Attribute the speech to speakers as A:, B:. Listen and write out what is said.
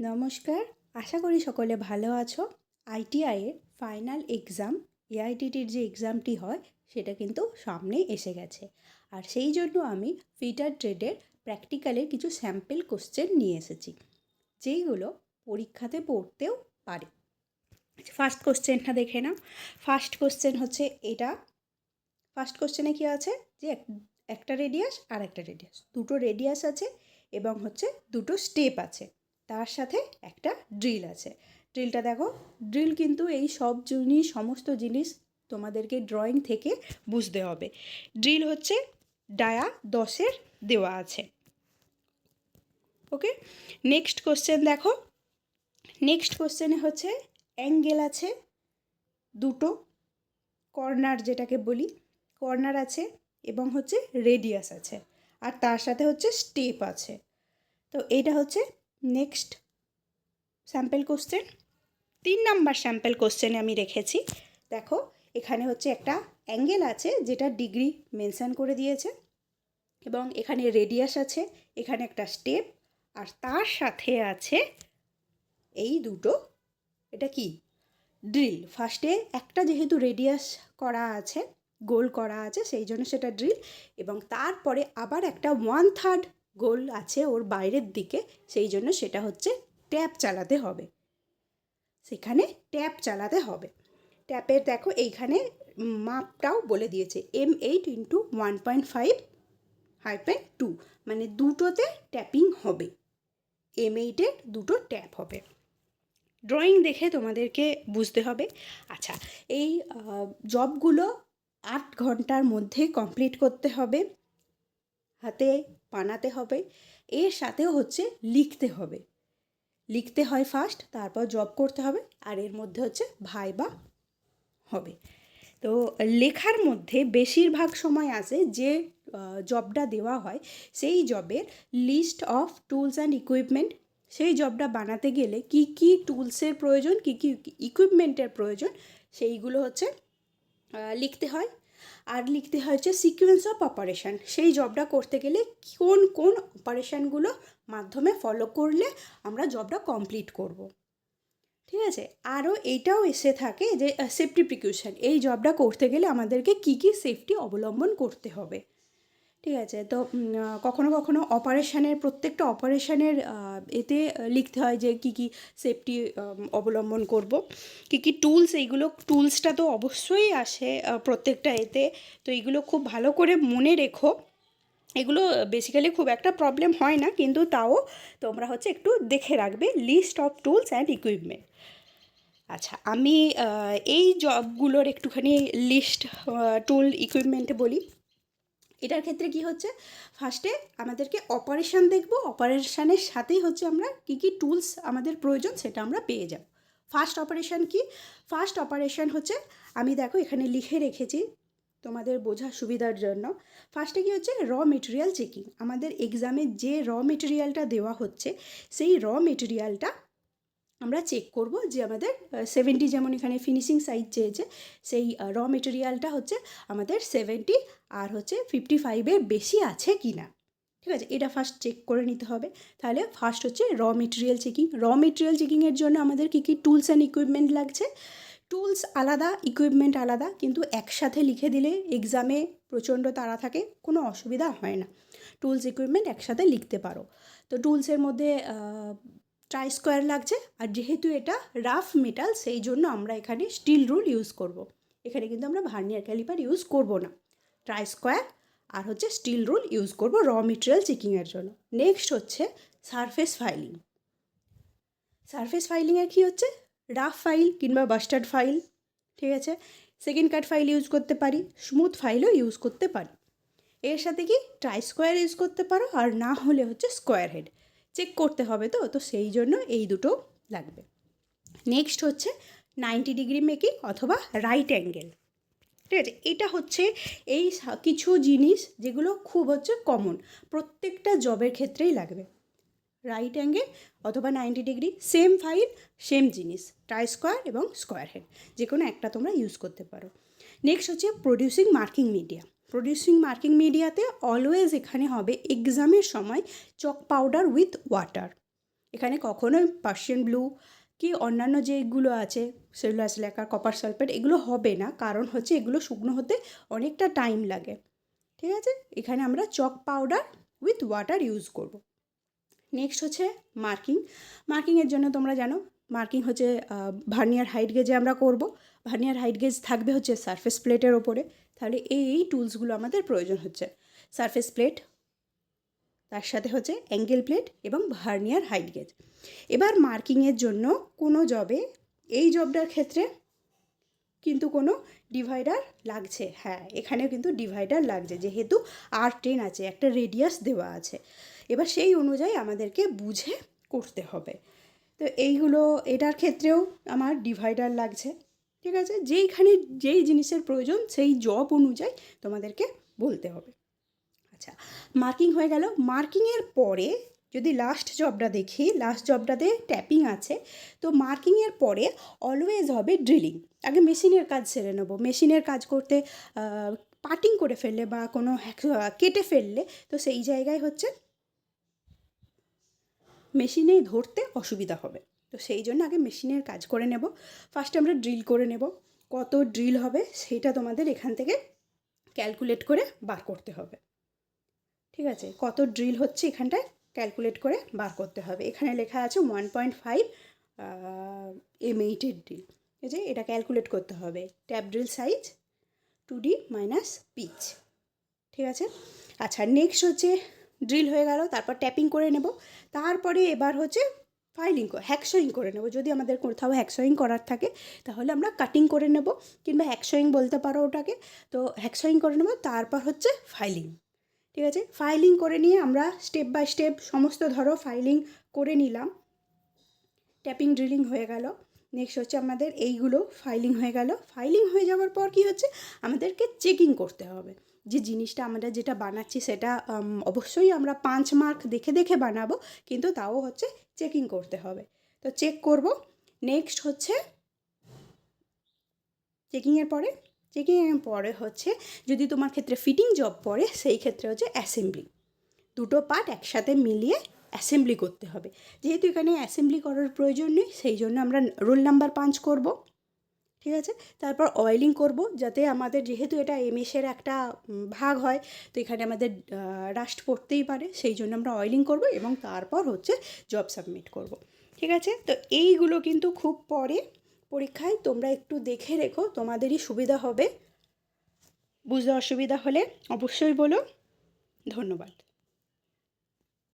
A: নমস্কার, আশা করি সকলে ভালো আছো। আইটিআইয়ের ফাইনাল এক্সাম এআইটিটির যে এক্সামটি হয় সেটা কিন্তু সামনেই এসে গেছে। আর সেই জন্য আমি ফিটার ট্রেডের প্র্যাকটিক্যালের কিছু স্যাম্পল কোশ্চেন নিয়ে এসেছি, যেইগুলো পরীক্ষাতে পড়তেও পারে। ফার্স্ট কোশ্চেনটা দেখে নাও। ফার্স্ট কোশ্চেন হচ্ছে এটা। ফার্স্ট কোশ্চেনে কী আছে যে একটা রেডিয়াস আর একটা রেডিয়াস, দুটো রেডিয়াস আছে এবং হচ্ছে দুটো স্টেপ আছে, তার সাথে একটা ড্রিল আছে। ড্রিলটা দেখো, ড্রিল কিন্তু এই সমস্ত জিনিস তোমাদেরকে ড্রয়িং থেকে বুঝতে হবে। ড্রিল হচ্ছে ডায়া 10-এর দেওয়া আছে। ওকে, নেক্সট কোশ্চেন দেখো। নেক্সট কোশ্চেনে হচ্ছে অ্যাঙ্গেল আছে দুটো, কর্নার যেটাকে বলি, কর্নার আছে এবং হচ্ছে রেডিয়াস আছে, আর তার সাথে হচ্ছে স্টেপ আছে। তো এইটা হচ্ছে next sample question. 3 number sample কোশ্চেনে আমি রেখেছি, দেখো এখানে হচ্ছে একটা অ্যাঙ্গেল আছে যেটা ডিগ্রি মেনশান করে দিয়েছে, এবং এখানে রেডিয়াস আছে, এখানে একটা স্টেপ, আর তার সাথে আছে এই দুটো, এটা কি ড্রিল। ফার্স্টে একটা যেহেতু রেডিয়াস করা আছে, গোল করা আছে, সেই জন্য সেটা ড্রিল, এবং তারপরে আবার একটা 1/3 গোল আছে ওর বাইরের দিকে, সেই জন্য সেটা হচ্ছে ট্যাপ চালাতে হবে। সেখানে ট্যাপ চালাতে হবে। ট্যাপের দেখো এইখানে মাপটাও বলে দিয়েছে, M8x1.5/2, মানে দুটোতে ট্যাপিং হবে। M8-এর দুটো ট্যাপ হবে। ড্রয়িং দেখে তোমাদেরকে বুঝতে হবে। আচ্ছা, এই জবগুলো 8 ঘন্টার মধ্যে কমপ্লিট করতে হবে, হাতে বানাতে হবে, এর সাথেও হচ্ছে লিখতে হবে। লিখতে হয় ফার্স্ট, তারপর জব করতে হবে, আর এর মধ্যে হচ্ছে ভাইবা হবে। তো লেখার মধ্যে বেশিরভাগ সময় আসে যে জবটা দেওয়া হয় সেই জবের list of tools and equipment. সেই জবটা বানাতে গেলে কি কি টুলসের প্রয়োজন, কি কি ইকুইপমেন্টের প্রয়োজন, সেইগুলো হচ্ছে লিখতে হয়। আর লিখতে হয় হচ্ছে সিকোয়েন্স অফ অপারেশান, সেই জবটা করতে গেলে কোন কোন অপারেশানগুলো মাধ্যমে ফলো করলে আমরা জবটা কমপ্লিট করব। ঠিক আছে, আরও এইটাও এসে থাকে যে সেফটি প্রিকশন, এই জবটা করতে গেলে আমাদেরকে কী কী সেফটি অবলম্বন করতে হবে। ঠিক আছে, তো কখনো কখনো অপারেশানের প্রত্যেকটা অপারেশানের এতে লিখতে হয় যে কী কী সেফটি অবলম্বন করব, কী কী টুলস, এইগুলো টুলসটা তো অবশ্যই আসে প্রত্যেকটা এতে। তো এইগুলো খুব ভালো করে মনে রেখো। এগুলো বেসিক্যালি খুব একটা প্রবলেম হয় না, কিন্তু তাও তোমরা হচ্ছে একটু দেখে রাখবে list of tools and equipment. আচ্ছা, আমি এই জবগুলোর একটুখানি লিস্ট টুল ইকুইপমেন্টে বলি। এটার ক্ষেত্রে কি হচ্ছে, ফার্স্টে আমাদেরকে অপারেশান দেখব, অপারেশানের সাথেই হচ্ছে আমরা কী কী টুলস আমাদের প্রয়োজন সেটা আমরা পেয়ে যাব। ফার্স্ট অপারেশান কি? ফার্স্ট অপারেশান হচ্ছে, আমি দেখো এখানে লিখে রেখেছি তোমাদের বোঝার সুবিধার জন্য। ফার্স্টে কী হচ্ছে, র মেটেরিয়াল চেকিং। আমাদের এক্সামে যে র মেটেরিয়ালটা দেওয়া হচ্ছে সেই র মেটেরিয়ালটা আমরা চেক করব যে আমাদের 70, যেমন এখানে ফিনিশিং সাইজ চেয়েছে, সেই র মেটেরিয়ালটা হচ্ছে আমাদের 70 আর হচ্ছে 55-এর বেশি আছে কি না। ঠিক আছে, এটা ফার্স্ট চেক করে নিতে হবে। তাহলে ফার্স্ট হচ্ছে raw material checking. Raw material চেকিংয়ের জন্য আমাদের কী কী টুলস অ্যান্ড ইকুইপমেন্ট লাগছে, টুলস আলাদা, ইকুইপমেন্ট আলাদা, কিন্তু একসাথে লিখে দিলে এক্সামে প্রচণ্ড তাড়া থাকে, কোনো অসুবিধা হয় না। টুলস ইকুইপমেন্ট একসাথে লিখতে পারো। তো টুলসের মধ্যে ট্রাই স্কোয়ার লাগছে, আর যেহেতু এটা রাফ মেটাল সেই জন্য আমরা এখানে স্টিল রুল ইউজ করব। এখানে কিন্তু আমরা ভার্নিয়ার ক্যালিপার ইউজ করব না। ট্রাই স্কোয়ার আর হচ্ছে স্টিল রুল ইউজ করব র মেটেরিয়াল চেকিংয়ের জন্য। নেক্সট হচ্ছে সারফেস ফাইলিং। সারফেস ফাইলিংয়ের কী হচ্ছে, রাফ ফাইল কিংবা বাস্টার্ড ফাইল। ঠিক আছে, সেকেন্ড কাট ফাইল ইউজ করতে পারি, স্মুথ ফাইলও ইউজ করতে পারি। এর সাথে কি ট্রাই স্কোয়ার ইউজ করতে পারো, আর না হলে হচ্ছে স্কোয়ার হেড। চেক করতে হবে, তো সেই জন্য এই দুটো লাগবে। নেক্সট হচ্ছে 90 ডিগ্রি মেকিং অথবা রাইট অ্যাঙ্গেল। ঠিক আছে, এটা হচ্ছে এই কিছু জিনিস যেগুলো খুব হচ্ছে কমন, প্রত্যেকটা জবের ক্ষেত্রেই লাগবে। রাইট অ্যাঙ্গেল অথবা 90 ডিগ্রি, সেম ফাইল সেম জিনিস, ট্রাই স্কোয়ার এবং স্কোয়ার হেড, যে কোনো একটা তোমরা ইউজ করতে পারো। নেক্সট হচ্ছে producing marking media. Producing marking মিডিয়াতে অলওয়েজ এখানে হবে এক্সামের সময় চক পাউডার উইথ ওয়াটার। এখানে কখনোই পার্সিয়ান ব্লু কি অন্যান্য যেগুলো আছে সেলুলাস ল্যাকার, কপার সালফেট, এগুলো হবে না, কারণ হচ্ছে এগুলো শুকনো হতে অনেকটা টাইম লাগে। ঠিক আছে, এখানে আমরা চক পাউডার উইথ ওয়াটার ইউজ করব। নেক্সট হচ্ছে মার্কিং। মার্কিংয়ের জন্য তোমরা জানো মার্কিং হচ্ছে ভার্নিয়ার হাইট গেজে আমরা করব। ভার্নিয়ার হাইট গেজ থাকবে হচ্ছে সারফেস প্লেটের ওপরে। তাহলে এই টুলসগুলো আমাদের প্রয়োজন হচ্ছে, সারফেস প্লেট, তার সাথে হচ্ছে অ্যাঙ্গেল প্লেট এবং ভার্নিয়ার হাইট গেজ। এবার মার্কিংয়ের জন্য কোনো জবে, এই জবটার ক্ষেত্রে কিন্তু কোনো ডিভাইডার লাগছে। হ্যাঁ, এখানেও কিন্তু ডিভাইডার লাগছে, যেহেতু R10 আছে, একটা রেডিয়াস দেওয়া আছে। এবার সেই অনুযায়ী আমাদেরকে বুঝে করতে হবে। তো এইগুলো, এটার ক্ষেত্রেও আমার ডিভাইডার লাগছে। ঠিক আছে, যেইখানে যেই জিনিসের প্রয়োজন সেই জব অনুযায়ী তোমাদেরকে বলতে হবে। আচ্ছা, মার্কিং হয়ে গেল। মার্কিংয়ের পরে যদি লাস্ট জবটা দেখি, লাস্ট জবটাতে ট্যাপিং আছে, তো মার্কিংয়ের পরে অলওয়েজ হবে ড্রিলিং। আগে মেশিনের কাজ সেরে নেবো। মেশিনের কাজ করতে পাটিং করে ফেললে বা কোনো কেটে ফেললে, তো সেই জায়গায় হচ্ছে মেশিনে ধরতে অসুবিধা হবে। তো সেই জন্য আগে মেশিনের কাজ করে নেব। ফার্স্টে আমরা ড্রিল করে নেব। কত ড্রিল হবে সেইটা তোমাদের এখান থেকে ক্যালকুলেট করে বার করতে হবে। ঠিক আছে, কত ড্রিল হচ্ছে এখানটায় ক্যালকুলেট করে বার করতে হবে। এখানে লেখা আছে 1.5 M8-এর ড্রিল। ঠিক আছে, এটা ক্যালকুলেট করতে হবে। Tap drill size 2D minus pitch. ঠিক আছে, আচ্ছা নেক্সট হচ্ছে ড্রিল হয়ে গেল, তারপর ট্যাপিং করে নেব। তারপরে এবার হচ্ছে ফাইলিং, হ্যাকসোয়িং করে নেব। যদি আমাদের কোথাও হ্যাকসোয়িং করার থাকে তাহলে আমরা কাটিং করে নেব, কিংবা হ্যাকসোয়িং বলতে পারো ওটাকে। তো হ্যাকসোয়িং করে নেব, তারপর হচ্ছে ফাইলিং। ঠিক আছে, ফাইলিং করে নিয়ে আমরা স্টেপ বাই স্টেপ সমস্ত ধরো ফাইলিং করে নিলাম। ট্যাপিং ড্রিলিং হয়ে গেল। নেক্সট হচ্ছে আমাদের এইগুলো ফাইলিং হয়ে গেল। ফাইলিং হয়ে যাওয়ার পর কি হচ্ছে, আমাদেরকে চেকিং করতে হবে যে জিনিসটা আমরা যেটা বানাচ্ছি সেটা অবশ্যই আমরা 5 মার্ক দেখে দেখে বানাবো, কিন্তু তাও হচ্ছে চেকিং করতে হবে। তো চেক করব। নেক্সট হচ্ছে চেকিংয়ের পরে হচ্ছে যদি তোমার ক্ষেত্রে ফিটিং জব পড়ে, সেই ক্ষেত্রে হচ্ছে অ্যাসেম্বলি। দুটো পার্ট একসাথে মিলিয়ে অ্যাসেম্বলি করতে হবে। যেহেতু এখানে অ্যাসেম্বলি করার প্রয়োজন নেই, সেই জন্য আমরা রোল নাম্বার পাঞ্চ করব। ঠিক আছে, তারপর অয়েলিং করব, যাতে আমাদের, যেহেতু এটা এমএসের একটা ভাগ হয়, তো এখানে আমাদের রাস্ট পড়তেই পারে, সেই জন্য আমরা অয়েলিং করব এবং তারপর হচ্ছে জব সাবমিট করব। ঠিক আছে, তো এইগুলো কিন্তু খুব পরে পরীক্ষায় তোমরা একটু দেখে রেখো, তোমাদেরই সুবিধা হবে। বুঝতে অসুবিধা হলে অবশ্যই বলো। ধন্যবাদ।